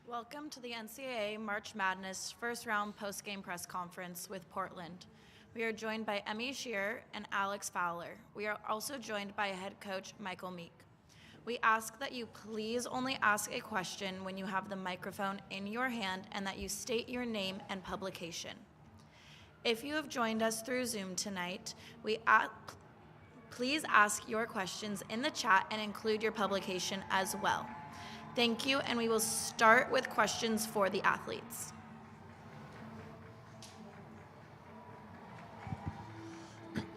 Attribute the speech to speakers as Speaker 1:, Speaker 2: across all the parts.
Speaker 1: Welcome to the NCAA March Madness first round post-game press conference with Portland. We are joined by Emmy Shearer and Alex Fowler. We are also joined by head coach Michael Meek. We ask that you please only ask a question when you have the microphone in your hand and that you state your name and publication. If you have joined us through Zoom tonight, please ask your questions in the chat and include your publication as well. Thank you, and we will start with questions for the athletes.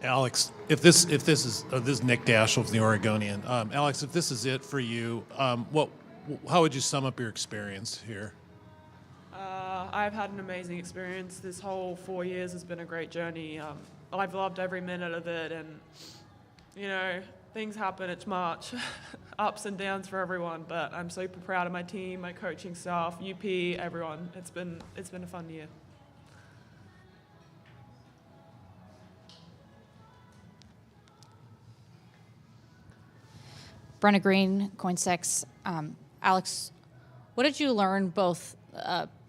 Speaker 2: Alex, if this is Nick Dashel from the Oregonian. Alex, if this is it for you, how would you sum up your experience here?
Speaker 3: I've had an amazing experience. This whole 4 years has been a great journey. I've loved every minute of it, and things happen. It's March, ups and downs for everyone. But I'm super proud of my team, my coaching staff, UP, everyone. It's been a fun year.
Speaker 4: Brenna Green, Coin6. Alex, what did you learn both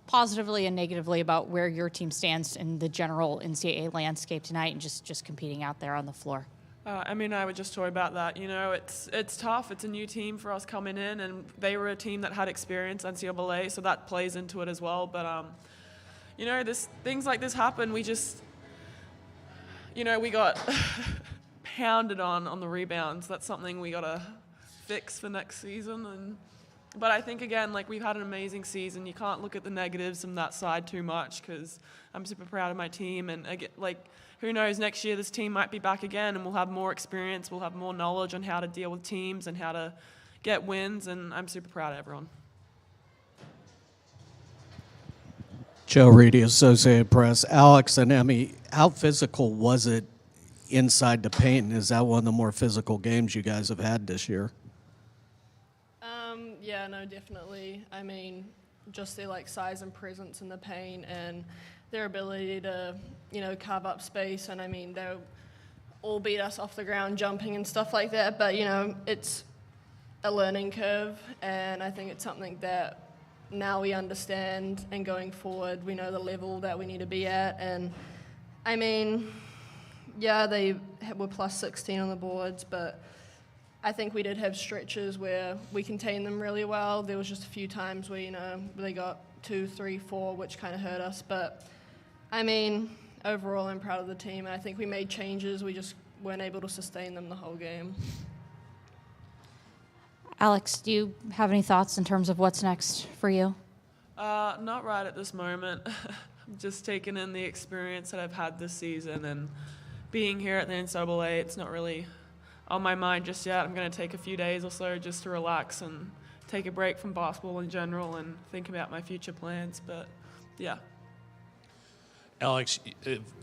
Speaker 4: positively and negatively about where your team stands in the general NCAA landscape tonight and just competing out there on the floor?
Speaker 3: Emmy and I were just talking about that. It's tough. It's a new team for us coming in, and they were a team that had experience NCAA, so that plays into it as well. But things like this happen. We just, we got pounded on the rebounds. That's something we gotta fix for next season. But I think again, we've had an amazing season. You can't look at the negatives from that side too much because I'm super proud of my team, and who knows, next year this team might be back again and we'll have more experience, we'll have more knowledge on how to deal with teams and how to get wins, and I'm super proud of everyone.
Speaker 5: Joe Reedy, Associated Press. Alex and Emmy, how physical was it inside the paint? Is that one of the more physical games you guys have had this year?
Speaker 6: Yeah, no, definitely. I mean, just their size and presence in the paint and their ability to, carve up space. And I mean, they all beat us off the ground jumping and stuff like that. But, it's a learning curve. And I think it's something that now we understand, and going forward, we know the level that we need to be at. And I mean, yeah, they were plus 16 on the boards, but I think we did have stretches where we contained them really well. There was just a few times where, they got 2, 3, 4, which kind of hurt us. But, I mean, overall, I'm proud of the team. I think we made changes. We just weren't able to sustain them the whole game.
Speaker 4: Alex, do you have any thoughts in terms of what's next for you?
Speaker 3: Not right at this moment. I'm just taking in the experience that I've had this season, and being here at the NCAA, it's not really on my mind just yet. I'm going to take a few days or so just to relax and take a break from basketball in general and think about my future plans. But, yeah.
Speaker 2: Alex,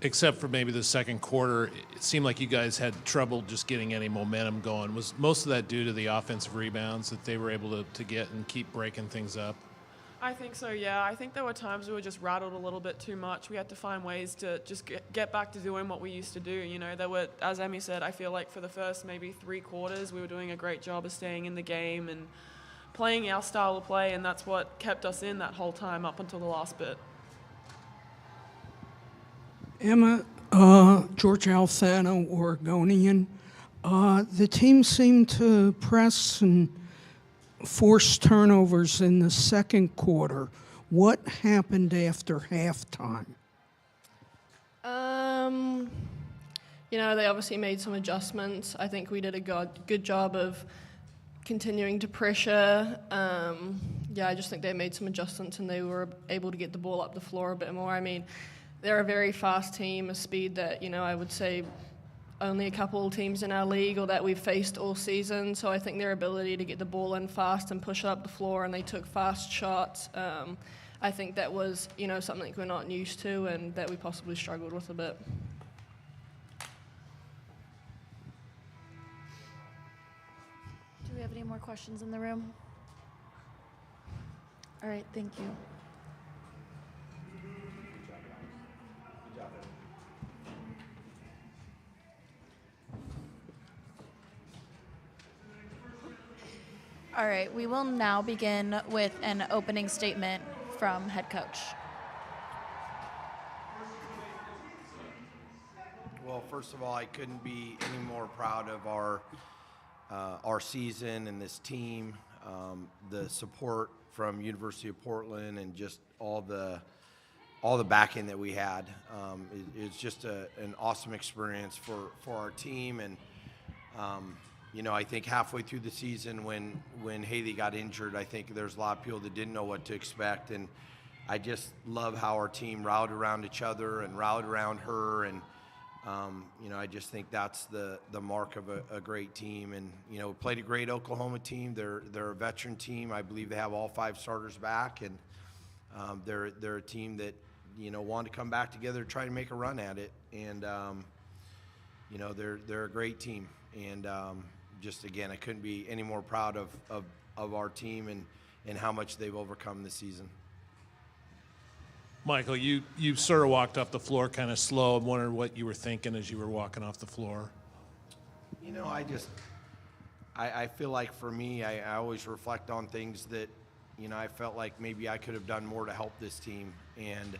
Speaker 2: except for maybe the second quarter, it seemed like you guys had trouble just getting any momentum going. Was most of that due to the offensive rebounds that they were able to get and keep breaking things up?
Speaker 3: I think so, yeah. I think there were times we were just rattled a little bit too much. We had to find ways to just get back to doing what we used to do. There were, as Emmy said, I feel like for the first maybe 3 quarters, we were doing a great job of staying in the game and playing our style of play, and that's what kept us in that whole time up until the last bit.
Speaker 7: Emma, George Alfano, Oregonian. The team seemed to press and force turnovers in the second quarter. What happened after halftime?
Speaker 6: They obviously made some adjustments. I think we did a good job of continuing to pressure. I just think they made some adjustments and they were able to get the ball up the floor a bit more. I mean, they're a very fast team, a speed that, I would say only a couple of teams in our league or that we've faced all season. So I think their ability to get the ball in fast and push it up the floor, and they took fast shots. I think that was, something we're not used to and that we possibly struggled with a bit.
Speaker 1: Do we have any more questions in the room? All right, thank you. All right, we will now begin with an opening statement from head coach.
Speaker 8: Well, first of all, I couldn't be any more proud of our season and this team, the support from University of Portland, and just all the backing that we had. It's just an awesome experience for our team. And I think halfway through the season, when Haley got injured, I think there's a lot of people that didn't know what to expect. And I just love how our team rallied around each other and rallied around her. And I just think that's the mark of a great team. And we played a great Oklahoma team. They're a veteran team. I believe they have all 5 starters back, and they're a team that wanted to come back together, try to make a run at it. And they're a great team. And just again, I couldn't be any more proud of our team and how much they've overcome this season.
Speaker 2: Michael, you sort of walked off the floor kind of slow. I'm wondering what you were thinking as you were walking off the floor.
Speaker 8: I feel like for me, I always reflect on things that, I felt like maybe I could have done more to help this team. And,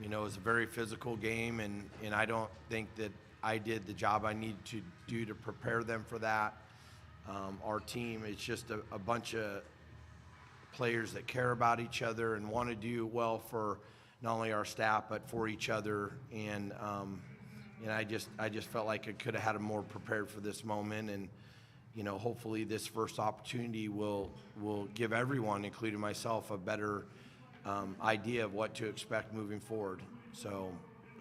Speaker 8: it was a very physical game, and I don't think that I did the job I needed to do to prepare them for that. Our team is just a bunch of players that care about each other and want to do well for not only our staff but for each other. And I just felt like I could have had them more prepared for this moment. And hopefully this first opportunity will give everyone, including myself, a better idea of what to expect moving forward. So,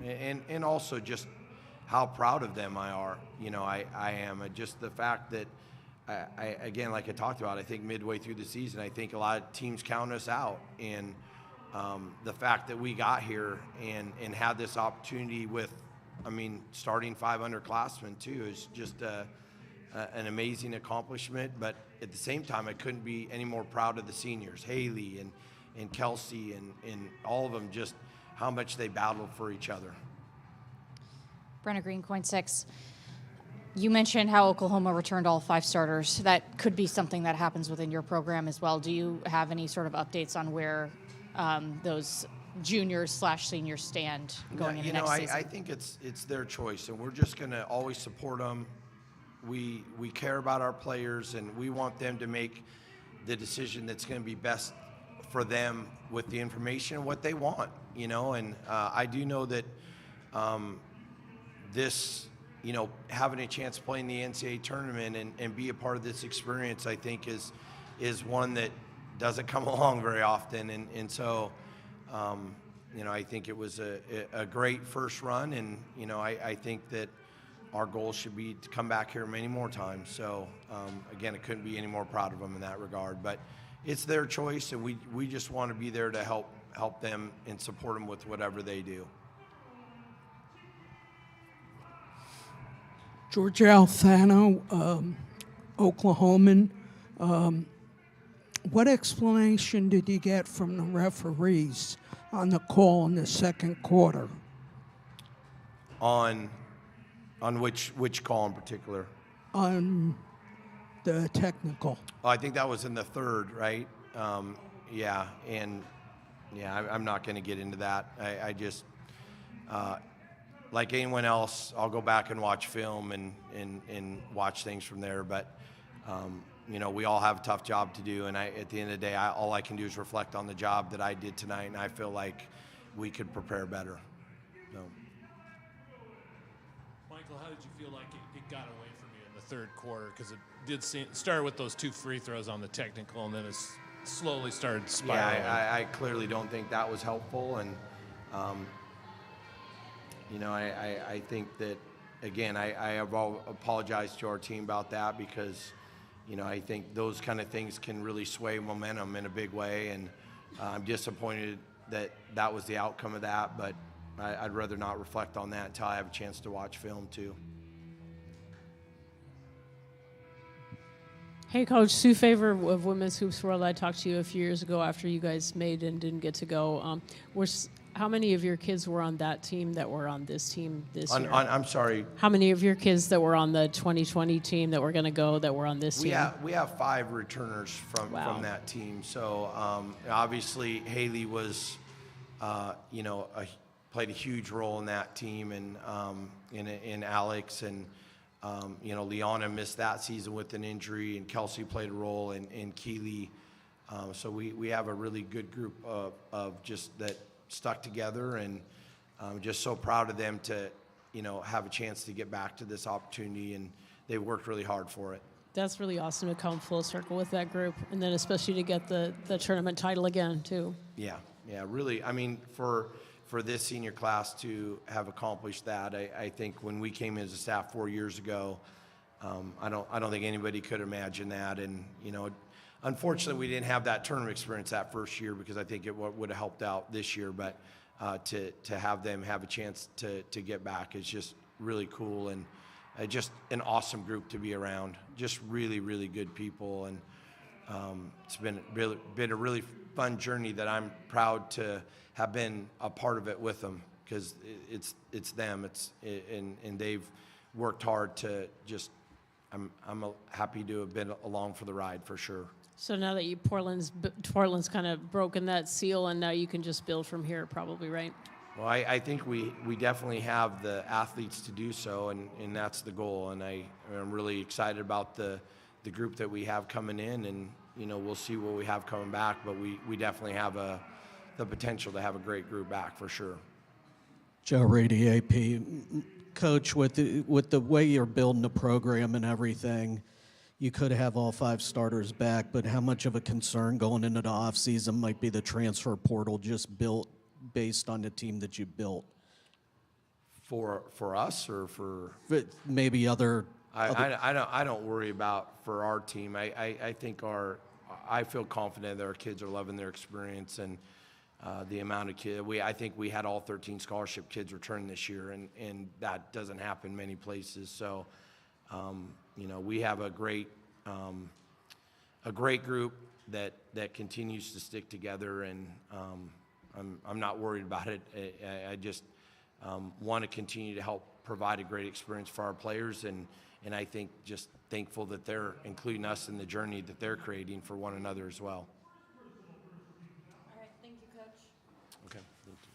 Speaker 8: and also just how proud of them I am. Just the fact that again, like I talked about, I think midway through the season, I think a lot of teams count us out. And the fact that we got here and had this opportunity with, starting 5 underclassmen too, is just an amazing accomplishment. But at the same time, I couldn't be any more proud of the seniors, Haley and Kelsey and all of them, just how much they battled for each other.
Speaker 4: Brenna Green, Coin 6. You mentioned how Oklahoma returned all 5 starters. That could be something that happens within your program as well. Do you have any sort of updates on where those juniors/seniors stand going into next season?
Speaker 8: I think it's their choice, and we're just going to always support them. We care about our players, and we want them to make the decision that's going to be best for them with the information and what they want. And I do know that this. Having a chance to play in the NCAA tournament and be a part of this experience, I think is one that doesn't come along very often. And so, I think it was a great first run. And, I think that our goal should be to come back here many more times. So, again, I couldn't be any more proud of them in that regard. But it's their choice, and we just want to be there to help them and support them with whatever they do.
Speaker 7: George Alfano, Oklahoman. What explanation did you get from the referees on the call in the second quarter?
Speaker 8: On which call in particular?
Speaker 7: On the technical.
Speaker 8: Oh, I think that was in the third, right? I'm not going to get into that. I just, like anyone else, I'll go back and watch film and watch things from there. But, we all have a tough job to do. And at the end of the day, all I can do is reflect on the job that I did tonight. And I feel like we could prepare better. So.
Speaker 2: Michael, how did you feel like it got away from you in the third quarter? Because it did start with those 2 free throws on the technical, and then it slowly started spiraling.
Speaker 8: Yeah, I clearly don't think that was helpful. And, I think that, again, I have apologized to our team about that because, I think those kind of things can really sway momentum in a big way. And I'm disappointed that was the outcome of that, but I'd rather not reflect on that until I have a chance to watch film too.
Speaker 9: Hey, Coach, Sue Favor of Women's Hoops World. I talked to you a few years ago after you guys made and didn't get to go. How many of your kids were on that team that were on this team this year?
Speaker 8: I'm sorry.
Speaker 9: How many of your kids that were on the 2020 team that were going to go that were on this team?
Speaker 8: We have 5 returners from that team. So obviously Haley was, played a huge role in that team, and in Alex, and Liana missed that season with an injury, and Kelsey played a role, and Keely. So we have a really good group of just that stuck together, and just so proud of them to, have a chance to get back to this opportunity, and they worked really hard for it.
Speaker 9: That's really awesome to come full circle with that group, and then especially to get the tournament title again, too.
Speaker 8: Yeah, really. I mean, for this senior class to have accomplished that, I think when we came in as a staff 4 years ago, I don't think anybody could imagine that. And unfortunately, we didn't have that tournament experience that first year, because I think it would have helped out this year. But to have them have a chance to get back is just really cool, and just an awesome group to be around. Just really, really good people, and it's been a really fun journey that I'm proud to have been a part of it with them, because it's them. And they've worked hard to just. I'm happy to have been along for the ride, for sure.
Speaker 9: So now that Portland's kind of broken that seal, and now you can just build from here, probably, right?
Speaker 8: Well, I think we definitely have the athletes to do so, and that's the goal. And I'm really excited about the group that we have coming in, and we'll see what we have coming back, but we definitely have the potential to have a great group back, for sure.
Speaker 5: Joe Reedy, AP. Coach, with the way you're building the program and everything, you could have all 5 starters back, but how much of a concern going into the offseason might be the transfer portal just built based on the team that you built?
Speaker 8: For us, or for
Speaker 5: maybe other.
Speaker 8: I don't worry about for our team. I think I feel confident that our kids are loving their experience, and the amount of kids. I think we had all 13 scholarship kids return this year, and that doesn't happen many places. So, we have a great group that continues to stick together, and I'm not worried about it. I just want to continue to help provide a great experience for our players, and I think just thankful that they're including us in the journey that they're creating for one another as well.
Speaker 1: All right, thank you, Coach.
Speaker 8: Okay, thank you.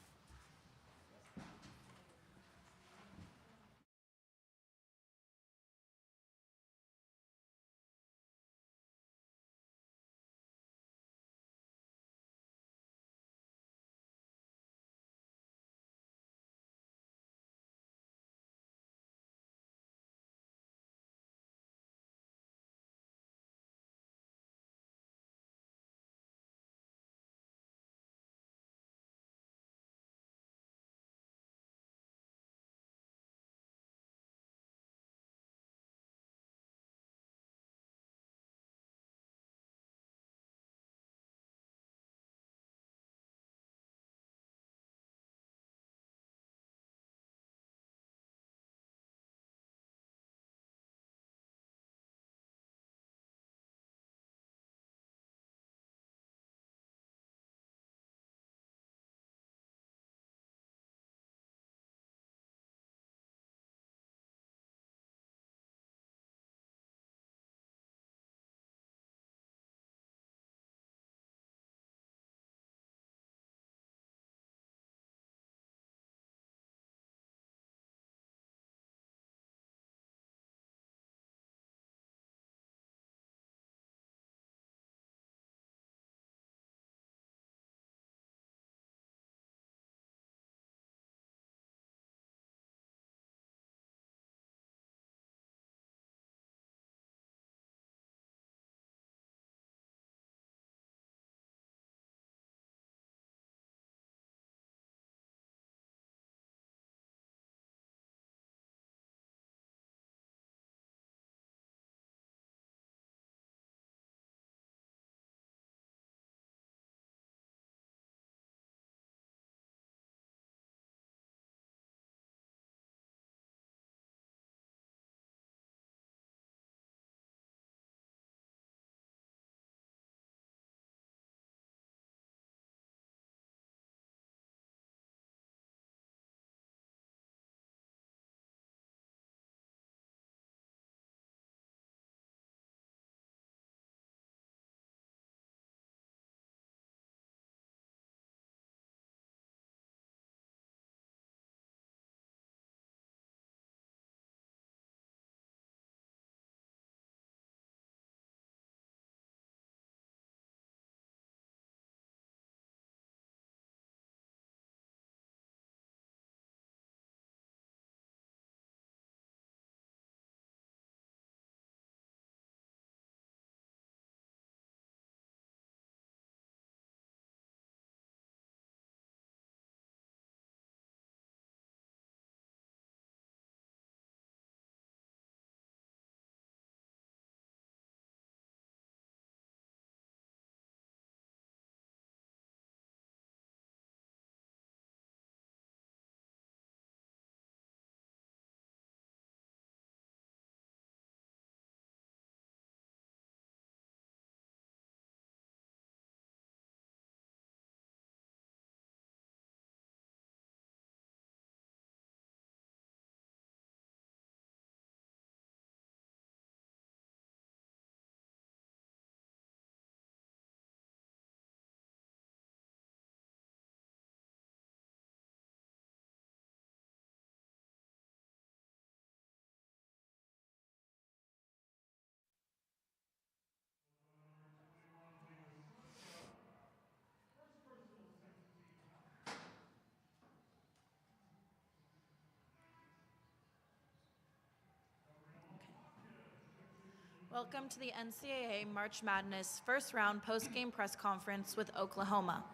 Speaker 1: Welcome to the NCAA March Madness first round post-game press conference with Oklahoma.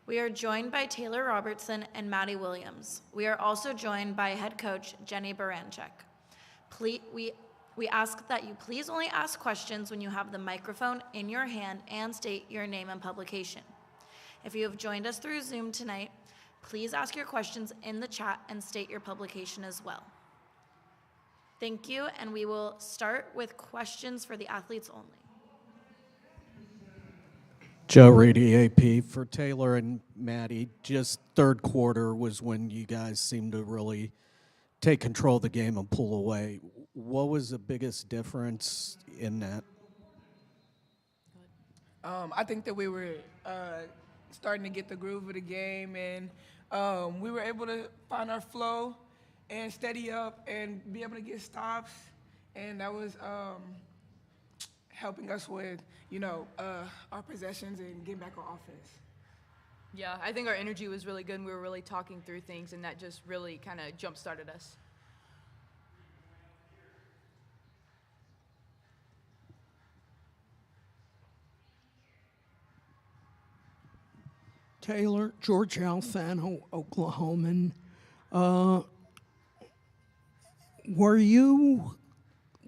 Speaker 1: We are joined by Taylor Robertson and Maddie Williams. We are also joined by head coach Jenny Baranchek. We ask that you please only ask questions when you have the microphone in your hand and state your name and publication. If you have joined us through Zoom tonight, please ask your questions in the chat and state your publication as well. Thank you, and we will start with questions for the athletes only.
Speaker 5: Joe Reedy, AP. For Taylor and Maddie, just third quarter was when you guys seemed to really take control of the game and pull away. What was the biggest difference in that?
Speaker 10: I think that we were starting to get the groove of the game, and we were able to find our flow and steady up and be able to get stops, and that was helping us with, our possessions and getting back on offense.
Speaker 11: Yeah, I think our energy was really good, and we were really talking through things, and that just really kind of jump-started us.
Speaker 7: Taylor, George Alfano, Oklahoman.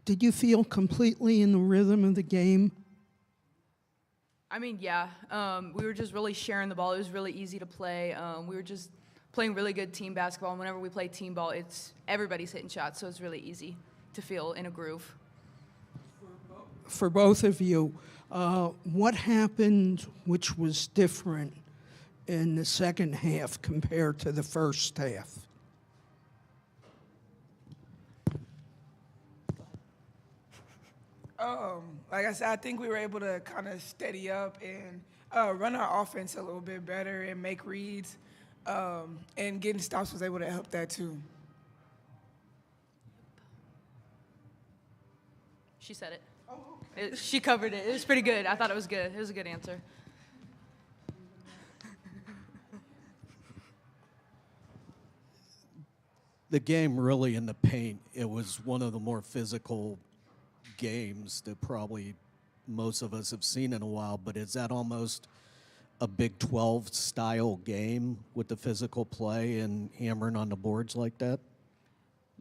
Speaker 7: Did you feel completely in the rhythm of the game?
Speaker 11: I mean, yeah, we were just really sharing the ball. It was really easy to play. We were just playing really good team basketball, and whenever we play team ball, everybody's hitting shots, so it's really easy to feel in a groove.
Speaker 7: For both of you, what happened which was different in the second half compared to the first half?
Speaker 10: Like I said, I think we were able to kind of steady up and run our offense a little bit better and make reads, and getting stops was able to help that too.
Speaker 11: She said it. Oh, okay. She covered it. It was pretty good. I thought it was good. It was a good answer.
Speaker 5: The game really in the paint, it was one of the more physical games that probably most of us have seen in a while, but is that almost a Big 12 style game with the physical play and hammering on the boards like that?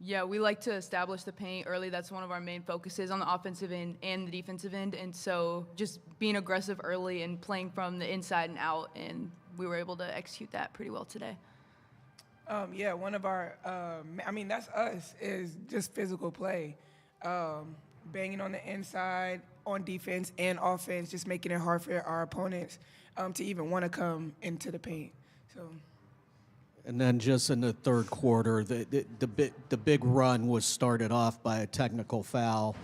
Speaker 11: Yeah, we like to establish the paint early. That's one of our main focuses on the offensive end and the defensive end, and so just being aggressive early and playing from the inside and out, and we were able to execute that pretty well today.
Speaker 10: Yeah, one of our, that's us, is just physical play. Banging on the inside, on defense and offense, just making it hard for our opponents to even want to come into the paint. So.
Speaker 5: And then just in the third quarter, the big run was started off by a technical foul.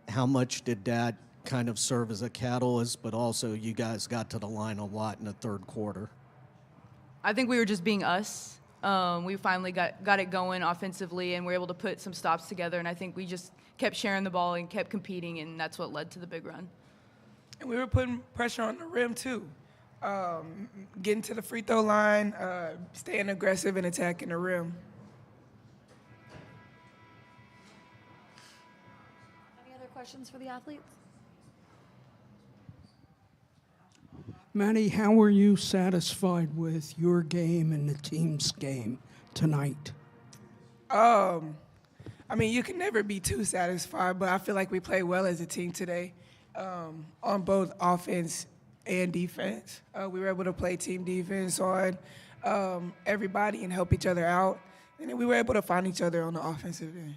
Speaker 5: How much did that kind of serve as a catalyst, but also you guys got to the line a lot in the third quarter?
Speaker 11: I think we were just being us. We finally got it going offensively, and we're able to put some stops together, and I think we just kept sharing the ball and kept competing, and that's what led to the big run.
Speaker 10: And we were putting pressure on the rim, too. Getting to the free throw line, staying aggressive and attacking the rim.
Speaker 1: Any other questions for the athletes?
Speaker 7: Maddie, how were you satisfied with your game and the team's game tonight?
Speaker 10: You can never be too satisfied, but I feel like we played well as a team today on both offense and defense. We were able to play team defense on everybody and help each other out, and then we were able to find each other on the offensive end.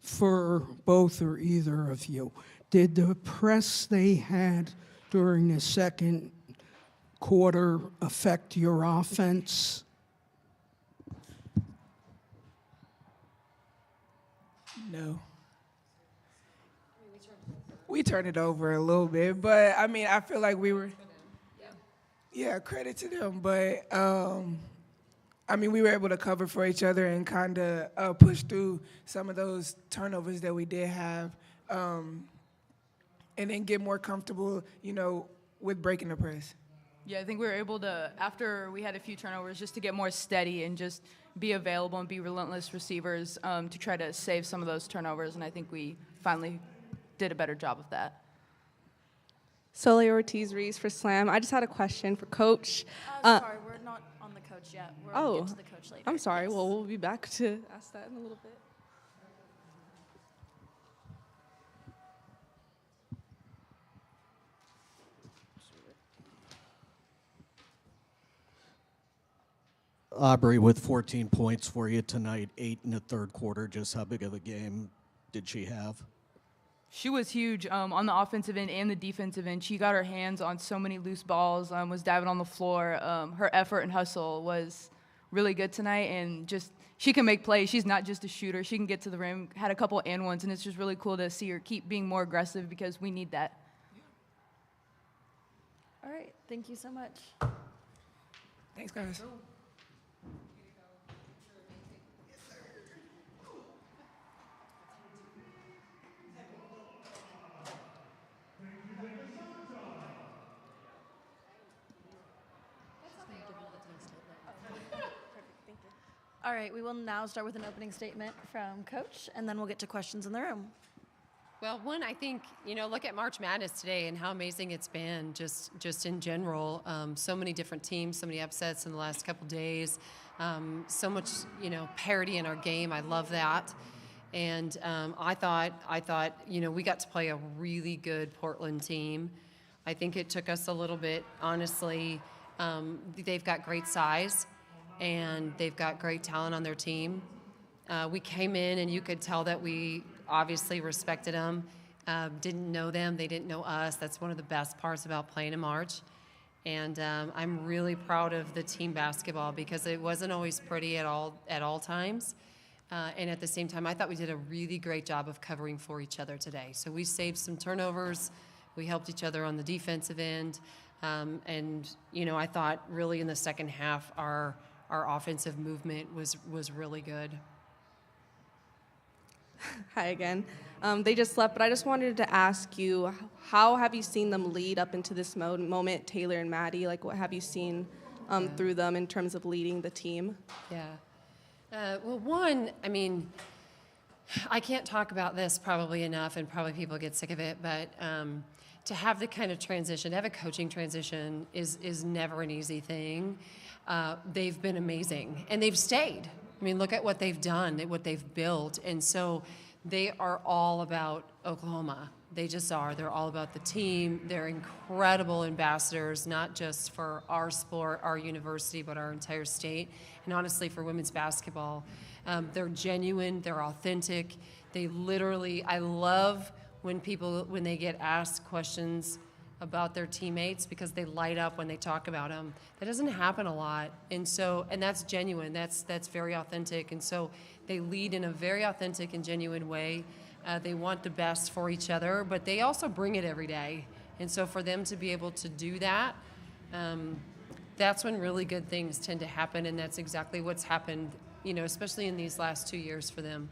Speaker 7: For both or either of you, did the press they had during the second quarter affect your offense?
Speaker 10: No. We turned it over a little bit, but I feel like we were, yeah, credit to them. But we were able to cover for each other and kind of push through some of those turnovers that we did have, and then get more comfortable, with breaking the press.
Speaker 11: Yeah, I think we were able to, after we had a few turnovers, just to get more steady and just be available and be relentless receivers to try to save some of those turnovers, and I think we finally did a better job of that.
Speaker 12: Soleil Ortiz-Reese for Slam. I just had a question for Coach.
Speaker 1: Sorry, we're not on the coach yet. We'll get to the coach later.
Speaker 12: I'm sorry.
Speaker 1: Yes.
Speaker 12: Well, we'll be back to ask that in a little bit.
Speaker 5: Aubrey with 14 points for you tonight, 8 in the third quarter. Just how big of a game did she have?
Speaker 11: She was huge on the offensive end and the defensive end. She got her hands on so many loose balls, was diving on the floor. Her effort and hustle was really good tonight, and just she can make plays. She's not just a shooter. She can get to the rim, had a couple and ones, and it's just really cool to see her keep being more aggressive because we need that.
Speaker 1: All right, thank you so much.
Speaker 10: Thanks, guys.
Speaker 1: All right, we will now start with an opening statement from Coach, and then we'll get to questions in the room.
Speaker 13: Well, one, I think, look at March Madness today and how amazing it's been just in general. So many different teams, so many upsets in the last couple days. So much, parity in our game. I love that. And I thought, we got to play a really good Portland team. I think it took us a little bit, honestly. They've got great size, and they've got great talent on their team. We came in, and you could tell that we obviously respected them, didn't know them, they didn't know us. That's one of the best parts about playing in March. And I'm really proud of the team basketball because it wasn't always pretty at all times. And at the same time, I thought we did a really great job of covering for each other today. So we saved some turnovers. We helped each other on the defensive end. And, I thought really in the second half, our offensive movement was really good.
Speaker 12: Hi again. They just left, but I just wanted to ask you, how have you seen them lead up into this moment, Taylor and Maddie? Like, what have you seen through them in terms of leading the team?
Speaker 13: Yeah. Well, one, I can't talk about this probably enough, and probably people get sick of it, but to have the kind of transition, to have a coaching transition is never an easy thing. They've been amazing, and they've stayed. Look at what they've done, what they've built. And so they are all about Oklahoma. They just are. They're all about the team. They're incredible ambassadors, not just for our sport, our university, but our entire state. And honestly, for women's basketball, they're genuine. They're authentic. They literally, I love when they get asked questions about their teammates because they light up when they talk about them. That doesn't happen a lot. And that's genuine. That's very authentic. And so they lead in a very authentic and genuine way. They want the best for each other, but they also bring it every day. And so for them to be able to do that, that's when really good things tend to happen. And that's exactly what's happened, especially in these last 2 years for them.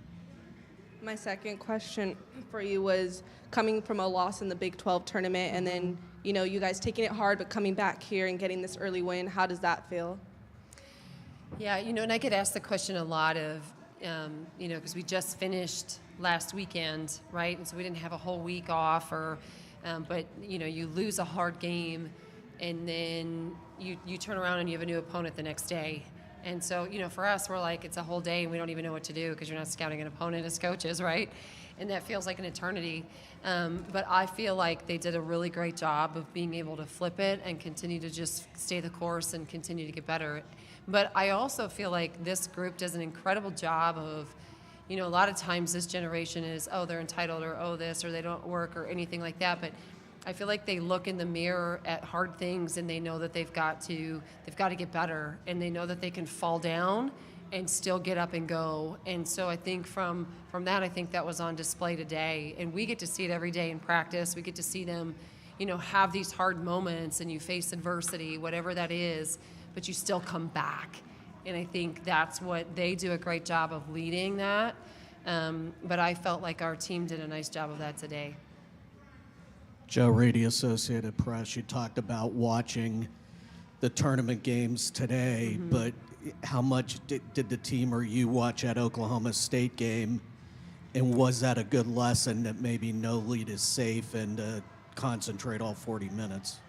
Speaker 12: My second question for you was coming from a loss in the Big 12 tournament and then, you guys taking it hard but coming back here and getting this early win. How does that feel?
Speaker 13: Yeah, and I get asked the question a lot of, because we just finished last weekend, right? And so we didn't have a whole week off but, you lose a hard game and then you turn around and you have a new opponent the next day. And so, for us, we're like, it's a whole day and we don't even know what to do because you're not scouting an opponent as coaches, right? And that feels like an eternity. But I feel like they did a really great job of being able to flip it and continue to just stay the course and continue to get better. But I also feel like this group does an incredible job of, a lot of times this generation is, oh, they're entitled or, oh, this, or they don't work or anything like that. But I feel like they look in the mirror at hard things and they know that they've got to get better, and they know that they can fall down and still get up and go. And so I think from that, I think that was on display today. And we get to see it every day in practice. We get to see them, have these hard moments and you face adversity, whatever that is, but you still come back. And I think that's what they do a great job of leading that. But I felt like our team did a nice job of that today.
Speaker 5: Joe Rady, Associated Press, you talked about watching the tournament games today, but how much did the team or you watch that Oklahoma State game, and was that a good lesson that maybe no lead is safe and concentrate all 40 minutes?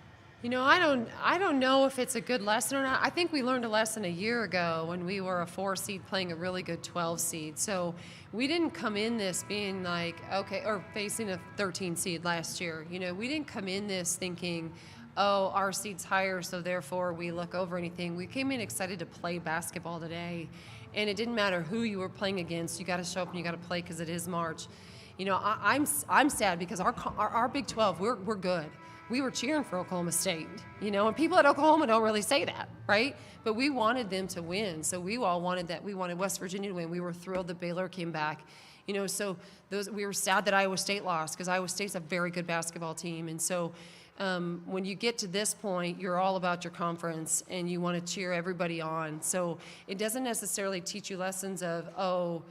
Speaker 13: You know, I don't know if it's a good lesson or not. I think we learned a lesson a year ago when we were a 4 seed playing a really good 12 seed. So we didn't come in this being like, okay, or facing a 13 seed last year. You know, we didn't come in this thinking, oh, our seed's higher, so therefore we look over anything. We came in excited to play basketball today, and it didn't matter who you were playing against. You got to show up and you got to play because it is March. You know, I'm sad because our Big 12, we're good. We were cheering for Oklahoma State, you know, and people at Oklahoma don't really say that, right? But we wanted them to win, so we all wanted that. We wanted West Virginia to win. We were thrilled that Baylor came back, you know. So we were sad that Iowa State lost because Iowa State's a very good basketball team, and so when you get to this point, you're all about your conference and you want to cheer everybody on. So it doesn't necessarily teach you lessons of, oh,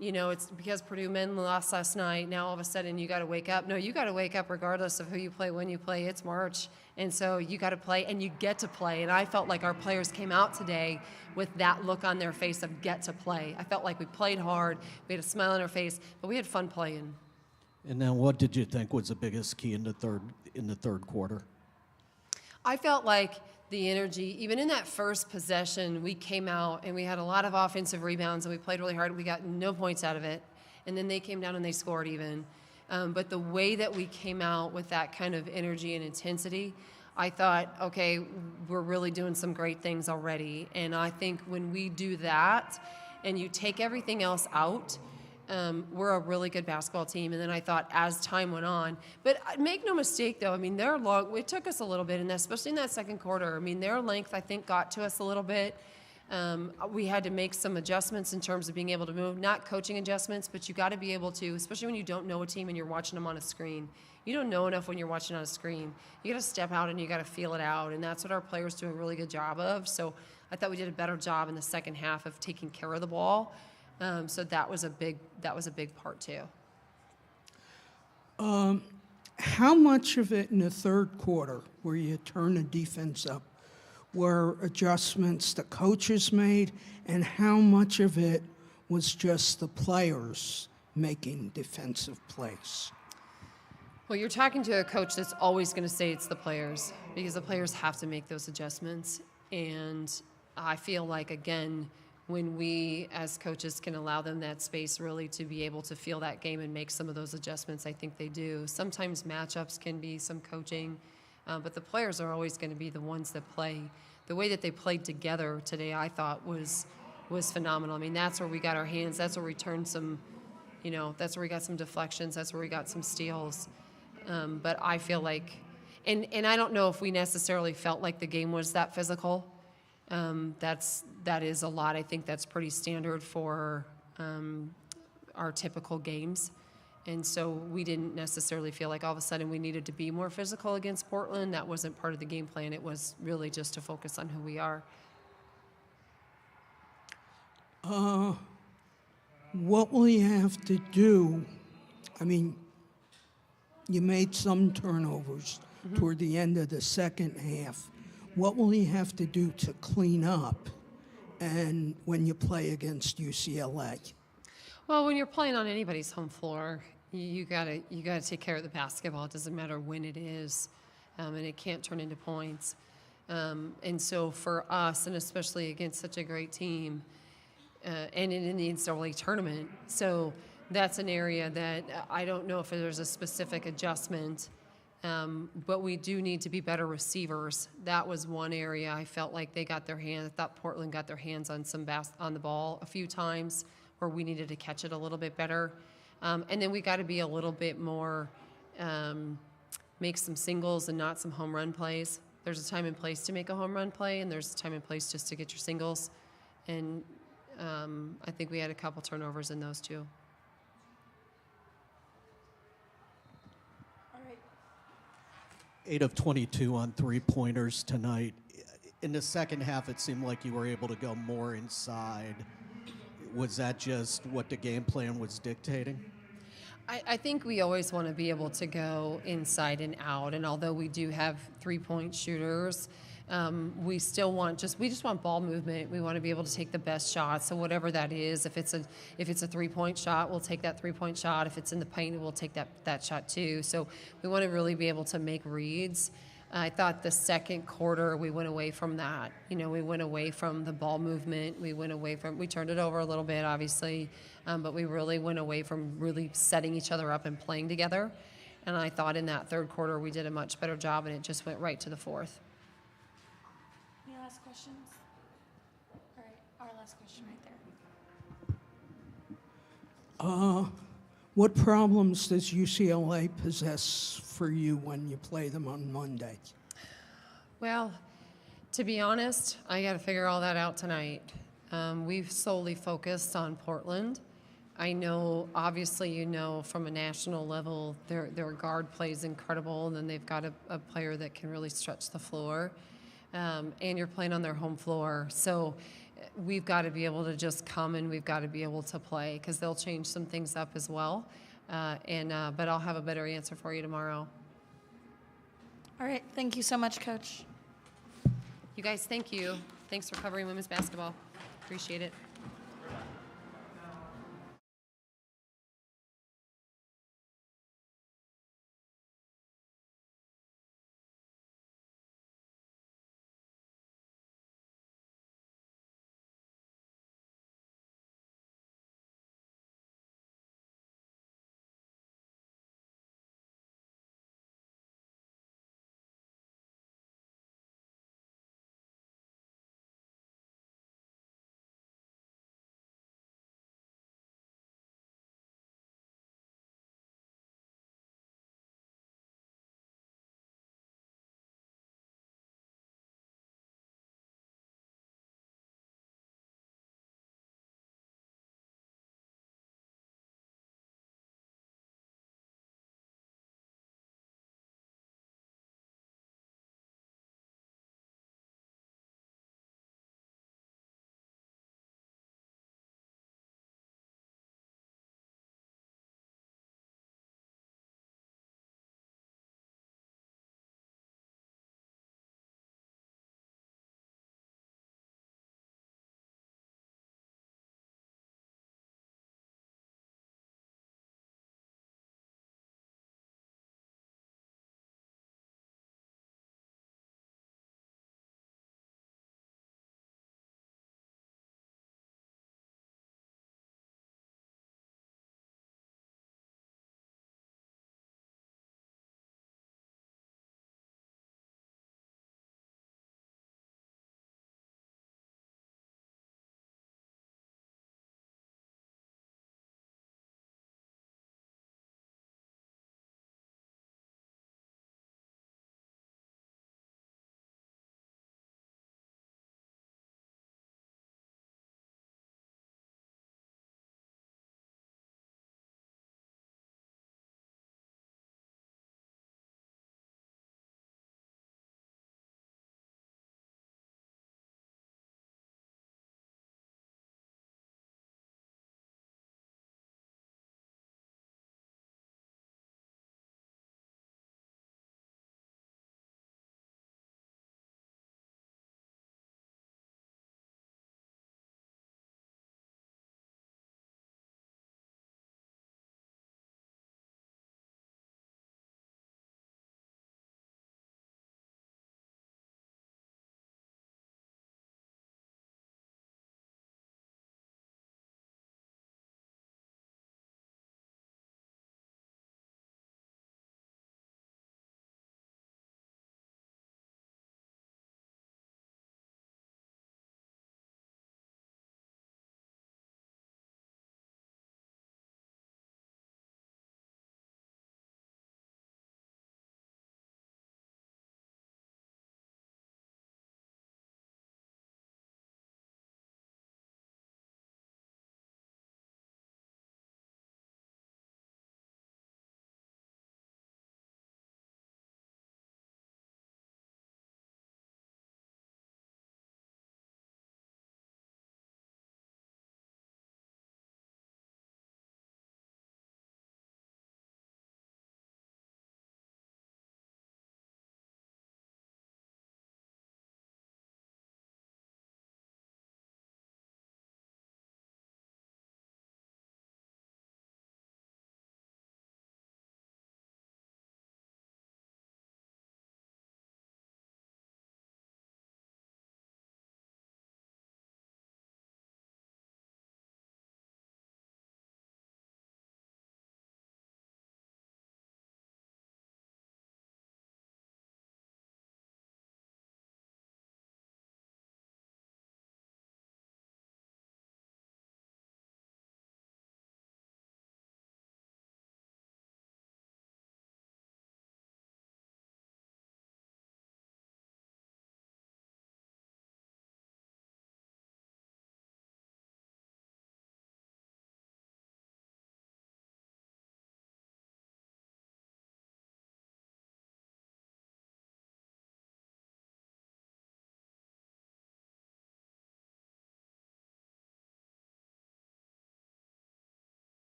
Speaker 13: you know, it's because Purdue men lost last night, now all of a sudden you got to wake up. No, you got to wake up regardless of who you play, when you play. It's March, and so you got to play, and you get to play. And I felt like our players came out today with that look on their face of get to play. I felt like we played hard, we had a smile on our face, but we had fun playing.
Speaker 5: And then what did you think was the biggest key in the third quarter?
Speaker 13: I felt like the energy, even in that first possession, we came out and we had a lot of offensive rebounds and we played really hard. We got no points out of it. And then they came down and they scored even. But the way that we came out with that kind of energy and intensity, I thought, okay, we're really doing some great things already. And I think when we do that and you take everything else out, we're a really good basketball team. And then I thought as time went on, but make no mistake though, I mean, it took us a little bit, and especially in that second quarter, I mean, their length I think got to us a little bit. We had to make some adjustments in terms of being able to move, not coaching adjustments, but you got to be able to, especially when you don't know a team and you're watching them on a screen. You don't know enough when you're watching on a screen. You got to step out and you got to feel it out, and that's what our players do a really good job of. So I thought we did a better job in the second half of taking care of the ball. So that was a big part too.
Speaker 7: How much of it in the third quarter, where you turn the defense up, were adjustments the coaches made, and how much of it was just the players making defensive plays?
Speaker 13: Well, you're talking to a coach that's always going to say it's the players, because the players have to make those adjustments. And I feel like, again, when we as coaches can allow them that space really to be able to feel that game and make some of those adjustments, I think they do. Sometimes matchups can be some coaching, but the players are always going to be the ones that play. The way that they played together today, I thought, was phenomenal. I mean, that's where we got our hands. That's where we turned some, you know, that's where we got some deflections. That's where we got some steals. But I feel like, and I don't know if we necessarily felt like the game was that physical. That is a lot. I think that's pretty standard for our typical games. And so we didn't necessarily feel like all of a sudden we needed to be more physical against Portland. That wasn't part of the game plan. It was really just to focus on who we are.
Speaker 7: What will you have to do? I mean, you made some turnovers toward the end of the second half. What will you have to do to clean up and when you play against UCLA?
Speaker 13: Well, when you're playing on anybody's home floor, you gotta take care of the basketball. It doesn't matter when it is, and it can't turn into points. And so for us, and especially against such a great team, and in the NCAA tournament, so that's an area that I don't know if there's a specific adjustment. But we do need to be better receivers. That was one area I felt like they got their hands. I thought Portland got their hands on on the ball a few times where we needed to catch it a little bit better. And then we got to be a little bit more, make some singles and not some home run plays. There's a time and place to make a home run play, and there's a time and place just to get your singles. And I think we had a couple turnovers in those too.
Speaker 5: 8 of 22 on three-pointers tonight. In the second half, it seemed like you were able to go more inside. Was that just what the game plan was dictating?
Speaker 13: I think we always want to be able to go inside and out. And although we do have three-point shooters, We still want we just want ball movement. We want to be able to take the best shot. So whatever that is, if it's a 3-point shot, we'll take that 3-point shot. If it's in the paint, we'll take that shot too. So we want to really be able to make reads. I thought the second quarter we went away from that. We went away from the ball movement. We turned it over a little bit, obviously, but we really went away from really setting each other up and playing together. And I thought in that third quarter we did a much better job, and it just went right to the fourth.
Speaker 1: Any last questions? All right, our last question right there.
Speaker 7: What problems does UCLA possess for you when you play them on Monday?
Speaker 13: Well, to be honest, I got to figure all that out tonight. We've solely focused on Portland. I know, obviously, from a national level, their guard plays incredible, and then they've got a player that can really stretch the floor. And you're playing on their home floor. So we've got to be able to just come and we've got to be able to play because they'll change some things up as well. But I'll have a better answer for you tomorrow.
Speaker 1: All right, thank you so much, Coach.
Speaker 13: You guys, thank you. Thanks for covering women's basketball. Appreciate it.